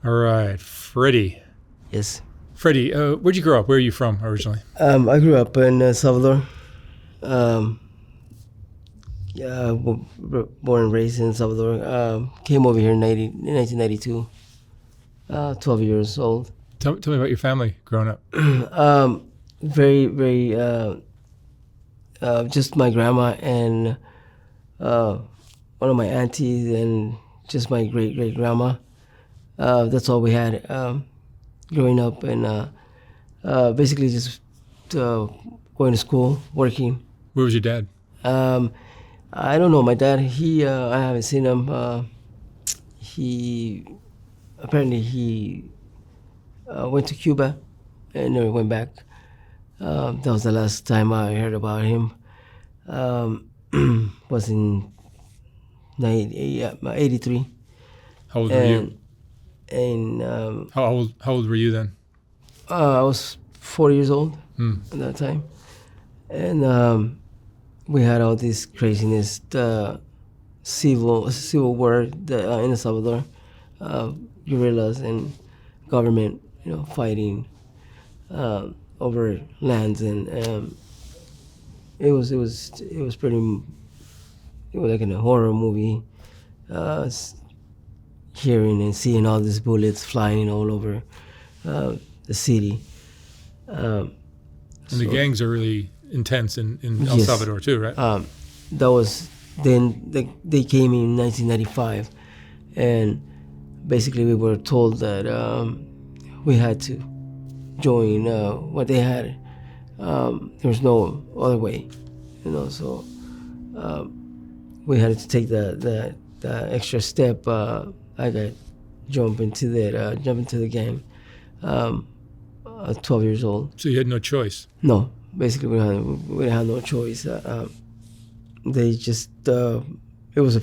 All right, Freddie. Yes. Freddie, where'd you grow up? Where are you from originally? I grew up in Salvador. Born and raised in Salvador. Came over here in 1992. 12 years old. Tell me about your family growing up. Very, very, just my grandma and one of my aunties and just my great-great-grandma. That's all we had growing up, and basically just going to school, working. Where was your dad? I don't know. My dad, I haven't seen him. Apparently he went to Cuba and never went back. That was the last time I heard about him. Was in 83. How old were you? And How old were you then? I was 4 years old at that time, and we had all this craziness, the civil war in El Salvador, guerrillas and government, fighting over lands, and it was pretty. It was like in a horror movie, hearing and seeing all these bullets flying all over the city. And the gangs are really intense in El Yes. Salvador too, right? That was then they came in 1995, and basically we were told that we had to join what they had. There was no other way, so we had to take the extra step. I got jump into the gang. 12 years old. So you had no choice. No, basically we had no choice. They just it was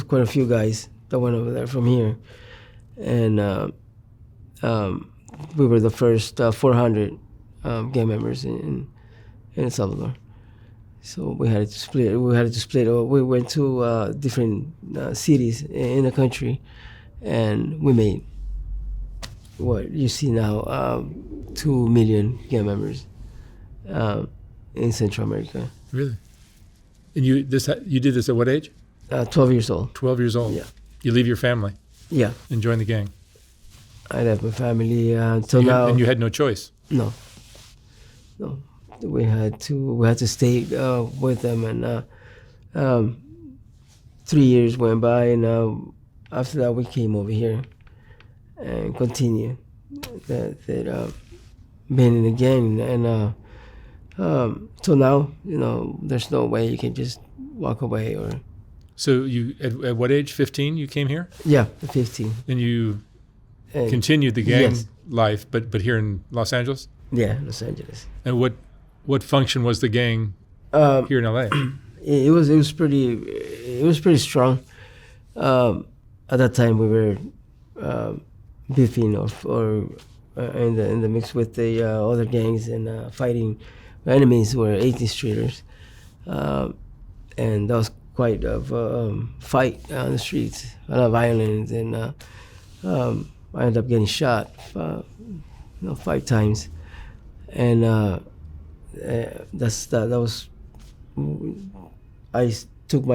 quite a few guys that went over there from here, and we were the first 400 gang members in El Salvador. So we had to split. We went to different cities in the country, and we made what you see now, 2 million gang members in Central America. Really? And you did this at what age? 12 years old. 12 years old. Yeah. You leave your family Yeah. and join the gang. I left my family until now. And you had no choice. No. We had to stay with them, and 3 years went by, and after that we came over here and continued that being in the gang, and till now, there's no way you can just walk away. Or So you at what age? 15 you came here? Yeah, 15. And you continued the gang Yes. life, but here in Los Angeles? Yeah, Los Angeles. And what function was the gang here in LA? It was pretty strong. At that time, we were beefing or in the mix with the other gangs, and fighting. Our enemies were 18th Streeters, and that was quite a fight on the streets, a lot of violence, and I ended up getting shot 5 times, and that was. I took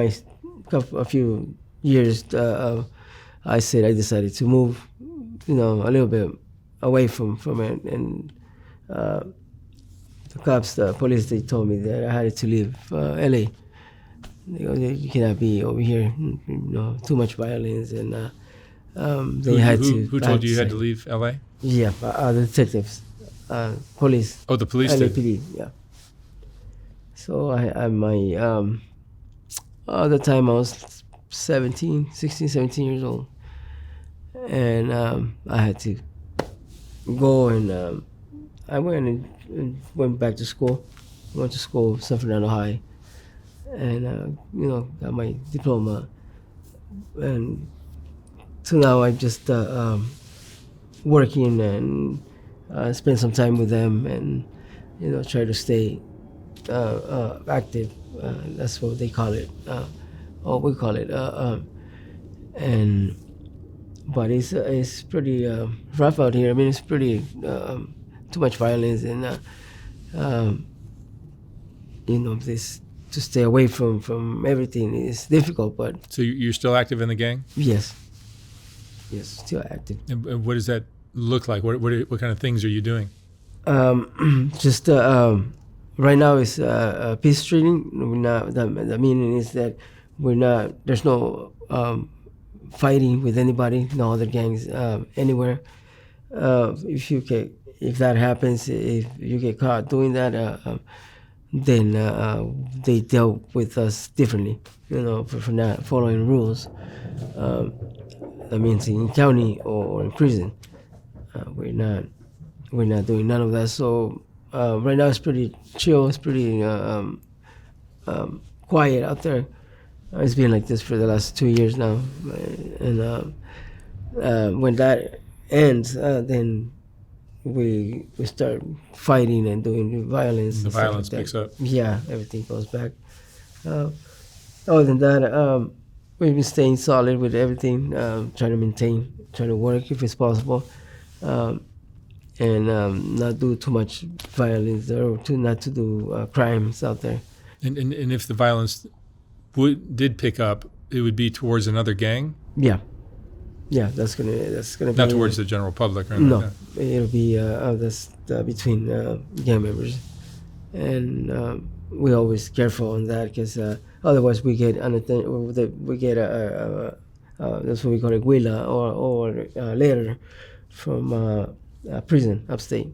a few years. I decided to move, a little bit away from it, and the police, they told me that I had to leave LA. They go, you cannot be over here, too much violence, and they Who told you you had to leave LA? Yeah, the detectives, police. Oh, the police did? LAPD, yeah. So at the time I was 16, 17 years old, and I had to go, and I went back to school. Went to school, San Fernando High, and got my diploma. And so now I'm just working and spend some time with them, and try to stay active. That's what they call it, or we call it. but it's pretty rough out here. I mean, it's pretty too much violence, and this to stay away from everything is difficult. But So you're still active in the gang? yes, still active. And what does that look like? What kind of things are you doing? Just right now is peace treating. We're not. The meaning is that we're not. There's no fighting with anybody. No other gangs anywhere. If that happens, if you get caught doing that, then they dealt with us differently. For not following rules. That means in county or in prison. We're not doing none of that. So right now it's pretty chill. It's pretty quiet out there. It's been like this for the last 2 years now, and when that ends, then we start fighting and doing violence. The violence picks up. Yeah, everything goes back. Other than that, we've been staying solid with everything, trying to work if it's possible. And not do too much violence or not to do crimes out there. And if the violence did pick up, it would be towards another gang? Yeah, that's gonna be not towards the general public or anything. No, like that. it'll be between gang members, and we're always careful on that because otherwise we get that's what we call a guila or letter from prison upstate,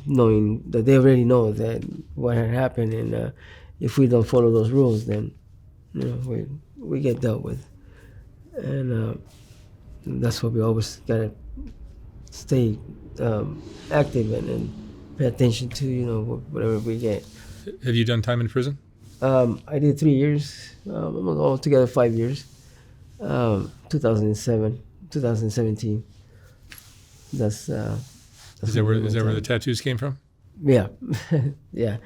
knowing that they already know that what had happened, and if we don't follow those rules, then we get dealt with, and that's why we always gotta stay active and pay attention to whatever we get. Have you done time in prison? I did 3 years, altogether 5 years. 2017. That's is that where the tattoos came from? Yeah, yeah.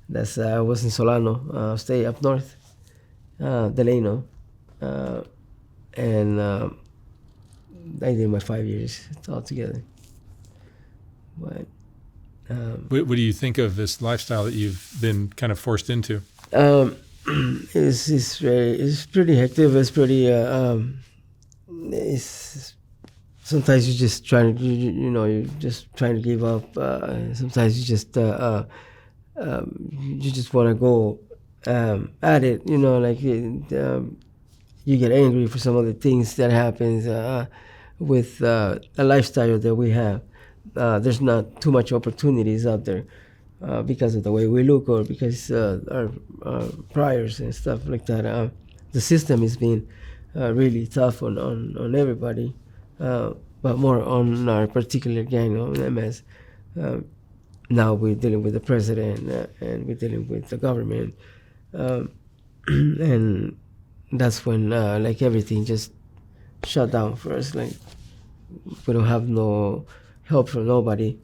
That's I was in Solano, stay up north, Delano, and I did my 5 years altogether. But what do you think of this lifestyle that you've been kind of forced into? It's pretty hectic. It's pretty. It's sometimes you just trying to you're just trying to give up. Sometimes you just want to go at it. You get angry for some of the things that happens with a lifestyle that we have. There's not too much opportunities out there because of the way we look or because our priors and stuff like that. The system is being really tough on everybody, but more on our particular gang, on MS. Now we're dealing with the president and we're dealing with the government, and that's when like everything just shut down for us. Like we don't have no help from nobody,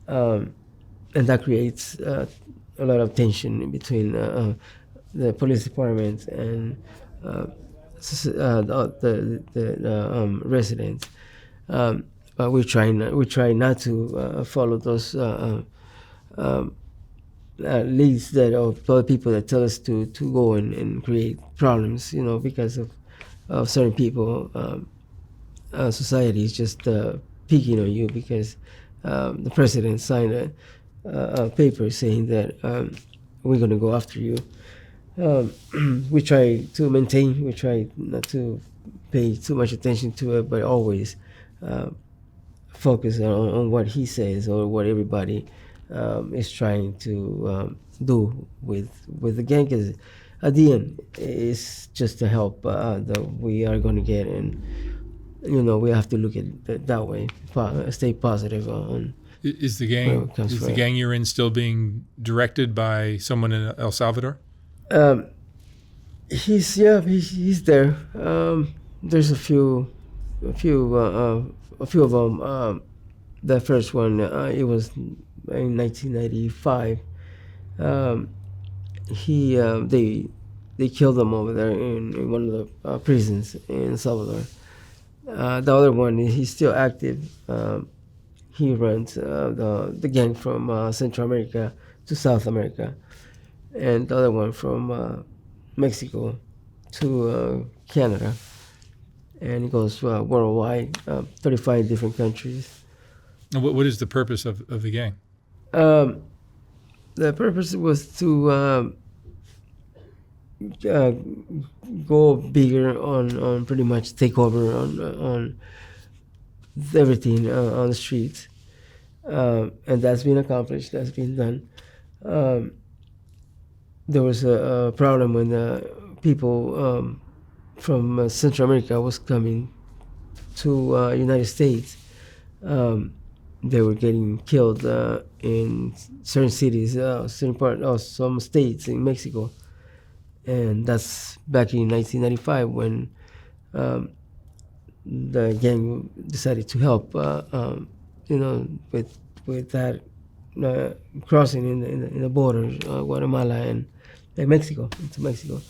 and that creates a lot of tension in between the police department and the residents. But we try not to follow those leads that of other people that tell us to go and create problems, because of certain people. Society is just picking on you because the president signed a paper saying that we're going to go after you. We try to maintain, we try not to pay too much attention to it, but always focus on what he says or what everybody is trying to do with the gang, because at the end it's just the help that we are going to get, and we have to look at it that way, stay positive on. Is the gang you're in still being directed by someone in El Salvador? He's there. There's a few of them. The first one, it was in 1995. They killed him over there in one of the prisons in Salvador, The other one, he's still active. He runs the gang from Central America to South America, and the other one from Mexico to Canada, and he goes worldwide, 35 different countries. And what is the purpose of the gang? The purpose was to go bigger on pretty much take over on everything on the streets, and that's been accomplished. That's been done. There was a problem when people from Central America was coming to United States. They were getting killed in certain cities, some states in Mexico, and that's back in 1995 when the gang decided to help, with that crossing in the border, Guatemala and Mexico, into Mexico,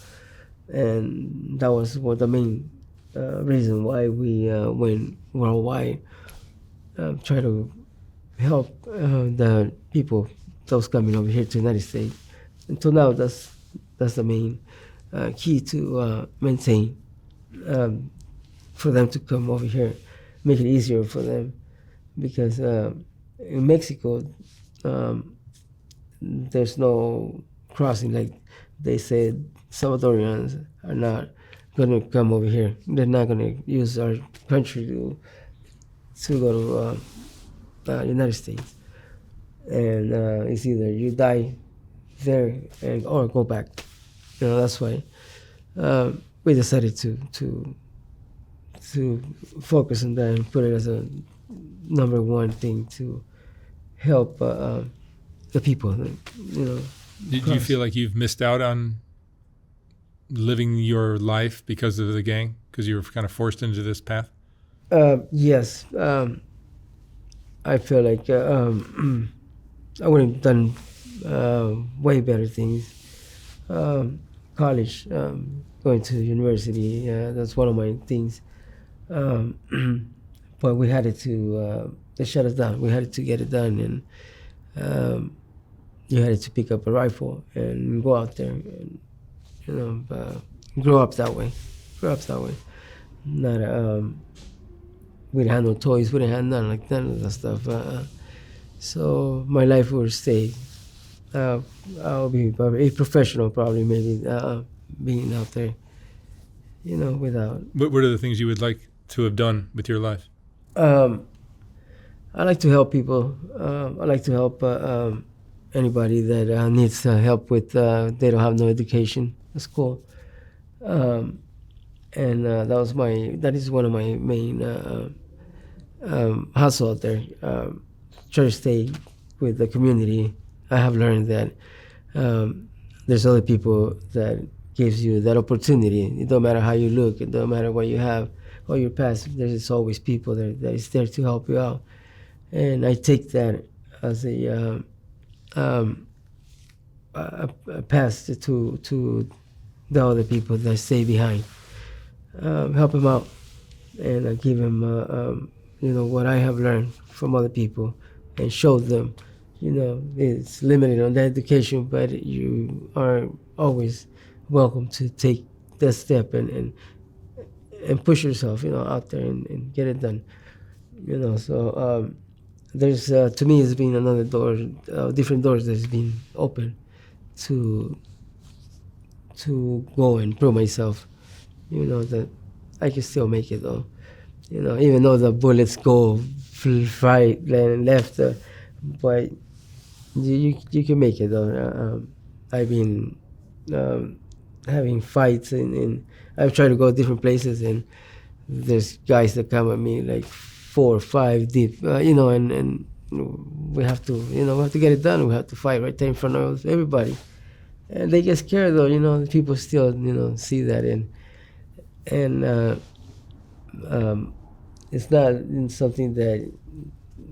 and that was the main reason why we went worldwide, try to help the people, those coming over here to the United States. Until now, that's the main key to maintain, for them to come over here, make it easier for them, because in Mexico there's no crossing. Like they said, Salvadorians are not going to come over here. They're not going to use our country to go to United States, and it's either you die there or go back. That's why we decided to focus on that and put it as a number one thing to help the people. Did you feel like you've missed out on living your life because of the gang? Because you were kind of forced into this path? Yes. I feel like I would have done way better things. College, going to university, that's one of my things. But we had to, they shut us down. We had to get it done, and you had to pick up a rifle and go out there and, grow up that way. Not, we didn't have no toys, we didn't have none of that stuff. So my life will stay. I'll be a professional, probably, maybe, being out there, without. What are the things you would like to have done with your life? I like to help people. I like to help anybody that needs help with, they don't have no education at school. And that is one of my main hustle out there. Try to stay with the community. I have learned that there's other people that gives you that opportunity. It don't matter how you look. It don't matter what you have or your past. There's always people that is there to help you out. And I take that as a pass to the other people that stay behind. Help them out, and I give them, what I have learned from other people, and show them, it's limited on the education, but you are always welcome to take that step and push yourself, out there and get it done. So there's, to me, it's been another door, different doors that's been open to go and prove myself, that I can still make it, though. Even though the bullets go right and left, but you can make it, though. I've been having fights, and I've tried to go different places, and there's guys that come at me like 4 or 5 deep, and we have to get it done. We have to fight right there in front of everybody. And they get scared, though, people still, see that, and it's not something that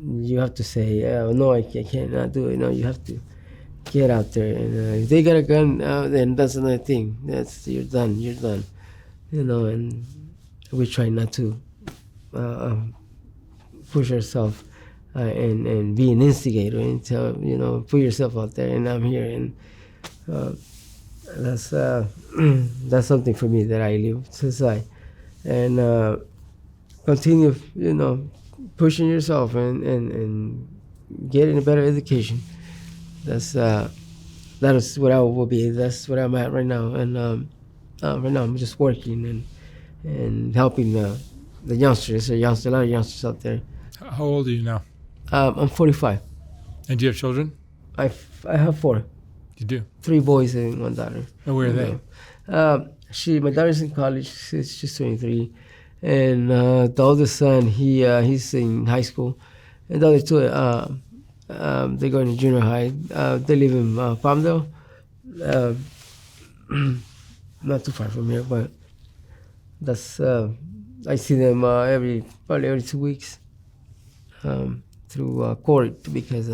you have to say, no, I cannot do it. No, you have to get out there, and if they got a gun, then that's another thing. You're done, and we try not to push yourself and be an instigator and tell, put yourself out there. And I'm here, and that's that's something for me that I live to and continue, pushing yourself and getting a better education. That is what I will be. That's what I'm at right now, and right now I'm just working and helping the youngsters. A lot of youngsters out there. How old are you now? I'm 45. And do you have children? I have 4. You do? 3 boys and 1 daughter. And where are they? My daughter's in college. She's 23, and the oldest son he's in high school, and the other 2 they're going to junior high. They live in Palmdale, not too far from here, but that's I see them probably every 2 weeks through court, because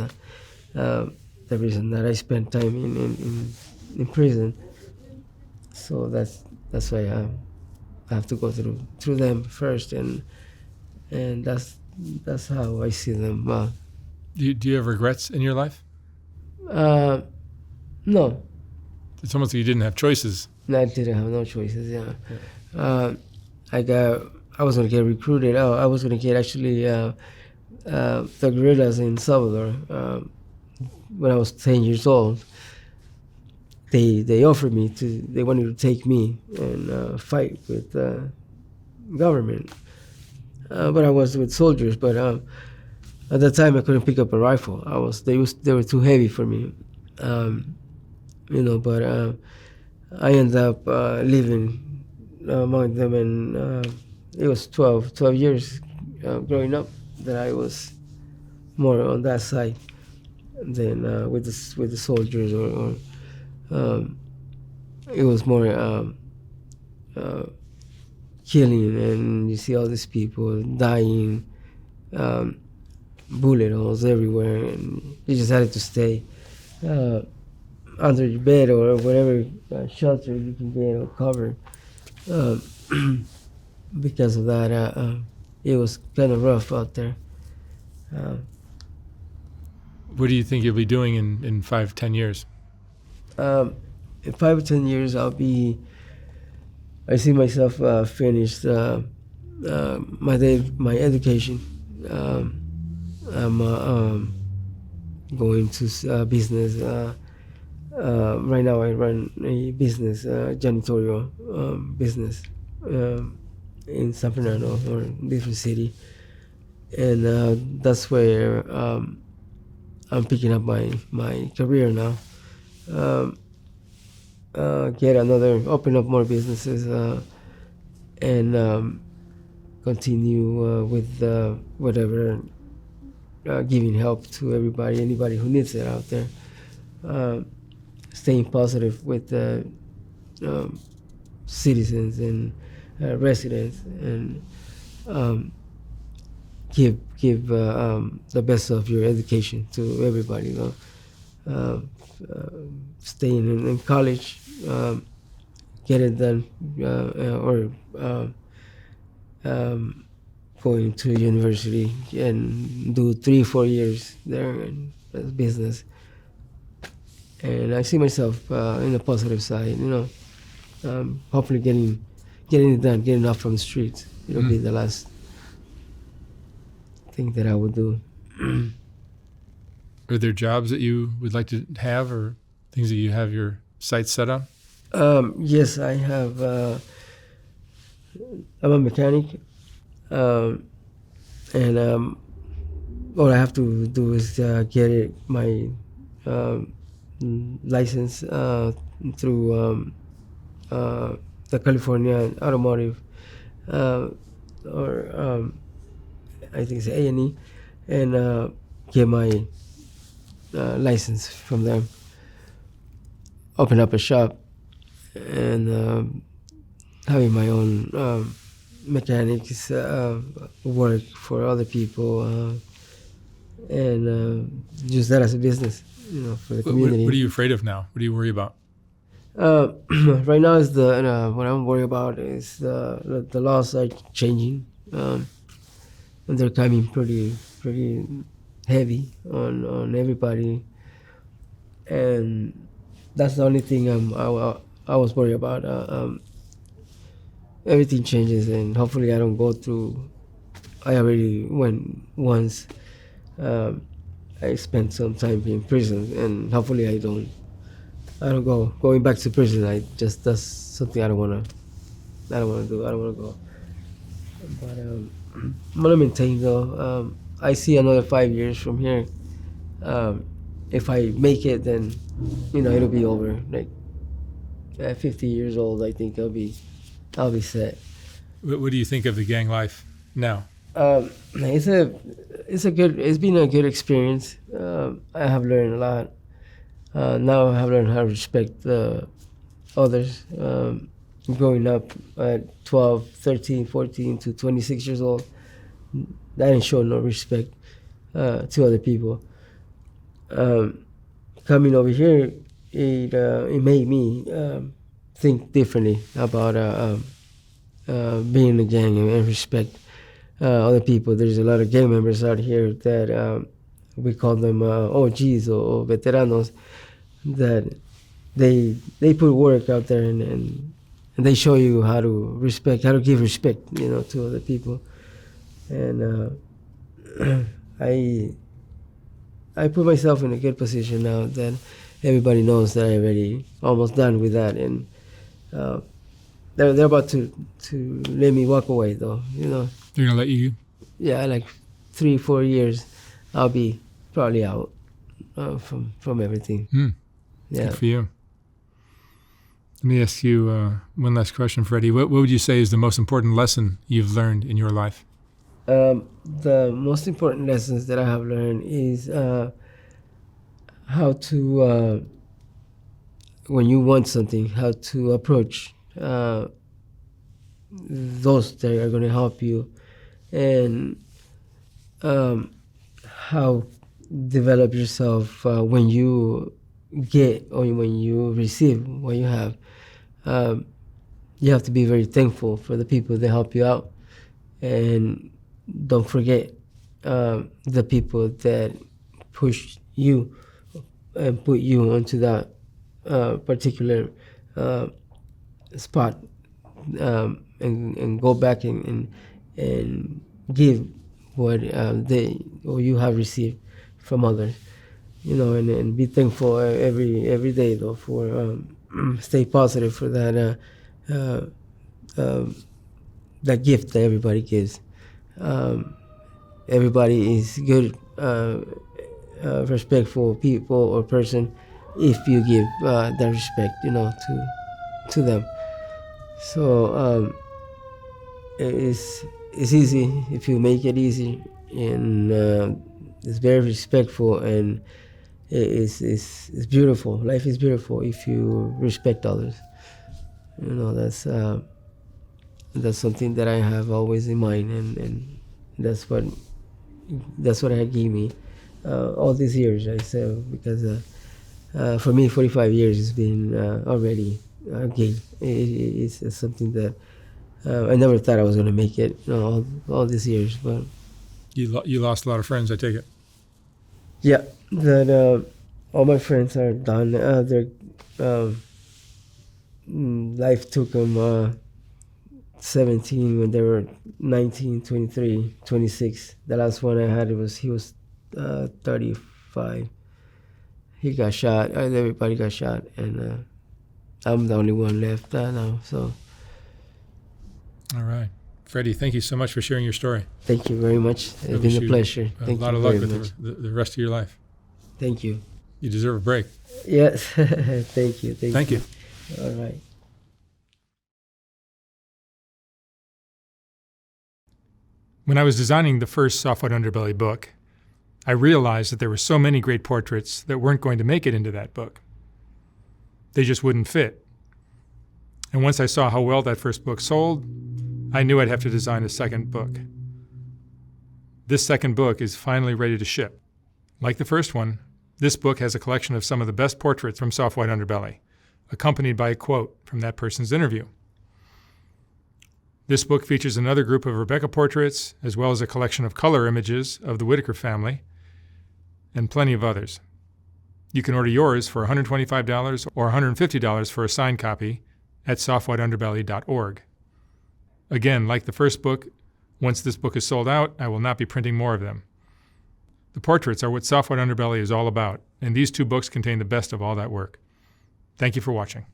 the reason that I spent time in prison. So that's why I have to go through them first, and that's how I see them. Do you have regrets in your life? No. It's almost like you didn't have choices. No, I didn't have no choices. Yeah. I was gonna get recruited. I was gonna get actually the guerrillas in Salvador when I was 10 years old. They offered me they wanted to take me and fight with government, but I was with soldiers. But at that time I couldn't pick up a rifle. They were too heavy for me, But I ended up living among them, and it was 12 years growing up that I was more on that side than with the soldiers, or it was more killing, and you see all these people dying, bullet holes everywhere, and you just had to stay under your bed or whatever shelter you can get or cover. Because of that, it was kind of rough out there. What do you think you'll be doing in 5-10 years? In 5 or 10 years, I see myself finished my education. I'm going to business. Right now I run a business, janitorial business in San Fernando, or a different city. And that's where I'm picking up my career now. Open up more businesses, and continue with whatever, giving help to anybody who needs it out there. Staying positive with citizens and residents, and give the best of your education to everybody. Staying in college, get it done, or going to university and do 3-4 years there in business. And I see myself in the positive side, hopefully getting it done, getting off from the streets. It'll be the last thing that I would do. Are there jobs that you would like to have, or things that you have your sights set on? Yes, I have. I'm a mechanic, and all I have to do is get my license through the California Automotive, or I think it's A&E, and get my license from them. Open up a shop, and having my own mechanics work for other people, and use that as a business, for the community. What are you afraid of now? What do you worry about? Right now is what I'm worried about is the laws are changing, they're coming pretty heavy on everybody, and that's the only thing I was worried about. Everything changes, and hopefully I don't go through. I already went once. I spent some time in prison, and hopefully I don't going back to prison. That's something I don't wanna do. I don't wanna go. But I'm gonna maintain though. I see another 5 years from here. If I make it, then it'll be over. Like at 50 years old, I think I'll be set. What do you think of the gang life now? It's been a good experience. I have learned a lot. Now I have learned how to respect others. Growing up at 12, 13, 14 to 26 years old, I didn't show no respect to other people. Coming over here, it made me think differently about being in a gang and respect other people. There's a lot of gang members out here that we call them OGs or veteranos, that they put work out there and they show you how to give respect, to other people. And I put myself in a good position now that everybody knows that I'm already almost done with that, and they're about to let me walk away though. They're gonna let you? Yeah, like 3-4 years, I'll be probably out from everything. Yeah. Good for you. Let me ask you one last question, Freddie. What would you say is the most important lesson you've learned in your life? The most important lessons that I have learned is how to, when you want something, how to approach those that are going to help you, and how develop yourself when you get or when you receive what you have. You have to be very thankful for the people that help you out, and don't forget the people that push you and put you onto that particular spot, and go back and give what you have received from others, and be thankful every day though for stay positive for that that gift that everybody gives. Everybody is good, respectful people or person if you give that respect, to them. So it's easy if you make it easy, and it's very respectful, and it's beautiful. Life is beautiful if you respect others. That's something that I have always in mind, and that's what it gave me all these years. I said, because for me, 45 years has been already a gain. It's something that I never thought I was going to make it all these years. But you lost a lot of friends, I take it. Yeah, that all my friends are done. Life took them 17 when they were 19, 23, 26. The last one I had, he was 35. He got shot. Everybody got shot, and I'm the only one left now. So. All right. Freddie, thank you so much for sharing your story. Thank you very much. It's been a pleasure. A lot of luck with the rest of your life. Thank you. You deserve a break. Yes. Thank you. Thank you. All right. When I was designing the first White Underbelly book, I realized that there were so many great portraits that weren't going to make it into that book. They just wouldn't fit. And once I saw how well that first book sold, I knew I'd have to design a second book. This second book is finally ready to ship. Like the first one, this book has a collection of some of the best portraits from White Underbelly, accompanied by a quote from that person's interview. This book features another group of Rebecca portraits, as well as a collection of color images of the Whitaker family, and plenty of others. You can order yours for $125 or $150 for a signed copy at softwhiteunderbelly.org. Again, like the first book, once this book is sold out, I will not be printing more of them. The portraits are what Soft White Underbelly is all about, and these two books contain the best of all that work. Thank you for watching.